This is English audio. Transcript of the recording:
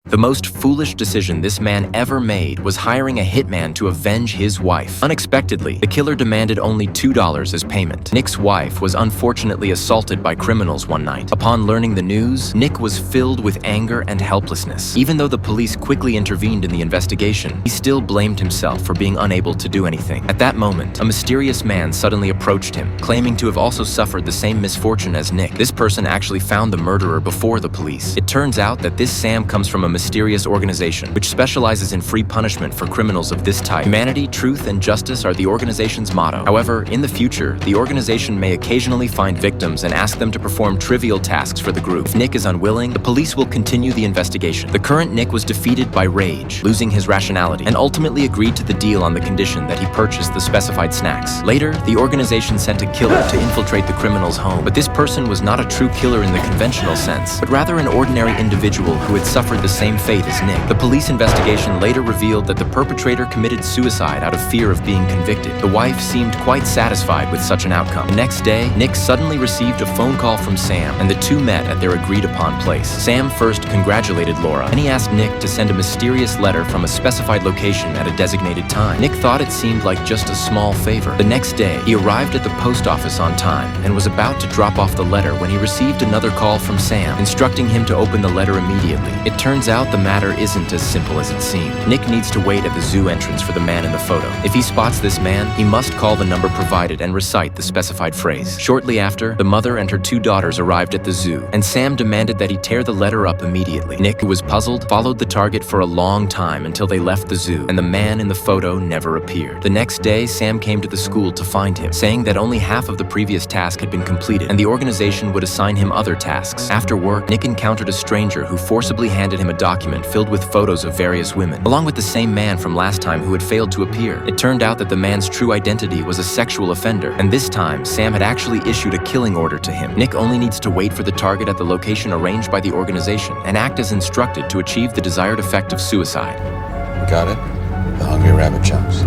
The most foolish decision this man ever made was hiring a hitman to avenge his wife. Unexpectedly, the killer demanded only $2 as payment. Nick's wife was unfortunately assaulted by criminals one night. Upon learning the news, Nick was filled with anger and helplessness. Even though the police quickly intervened in the investigation, he still blamed himself for being unable to do anything. At that moment, a mysterious man suddenly approached him, claiming to have also suffered the same misfortune as Nick. This person actually found the murderer before the police. It turns out that this Sam comes from a mysterious organization which specializes in free punishment for criminals of this type. Humanity, truth, and justice are the organization's motto. However, in the future, the organization may occasionally find victims and ask them to perform trivial tasks for the group. If Nick is unwilling, the police will continue the investigation. The current Nick was defeated by rage, losing his rationality, and ultimately agreed to the deal on the condition that he purchased the specified snacks. Later, the organization sent a killer to infiltrate the criminal's home, but this person was not a true killer in the conventional sense, but rather an ordinary individual who had suffered the same fate as Nick. The police investigation later revealed that the perpetrator committed suicide out of fear of being convicted. The wife seemed quite satisfied with such an outcome. The next day, Nick suddenly received a phone call from Sam, and the two met at their agreed-upon place. Sam first congratulated Laura, and he asked Nick to send a mysterious letter from a specified location at a designated time. Nick thought it seemed like just a small favor. The next day, he arrived at the post office on time and was about to drop off the letter when he received another call from Sam, instructing him to open the letter immediately. It turns out the matter isn't as simple as it seemed. Nick needs to wait at the zoo entrance for the man in the photo. If he spots this man, he must call the number provided and recite the specified phrase. Shortly after, the mother and her two daughters arrived at the zoo, and Sam demanded that he tear the letter up immediately. Nick, who was puzzled, followed the target for a long time until they left the zoo, and the man in the photo never appeared. The next day, Sam came to the school to find him, saying that only half of the previous task had been completed, and the organization would assign him other tasks. After work, Nick encountered a stranger who forcibly handed him a document filled with photos of various women, along with the same man from last time who had failed to appear. It turned out that the man's true identity was a sexual offender, and this time, Sam had actually issued a killing order to him. Nick only needs to wait for the target at the location arranged by the organization and act as instructed to achieve the desired effect of suicide. Got it? The hungry rabbit jumps.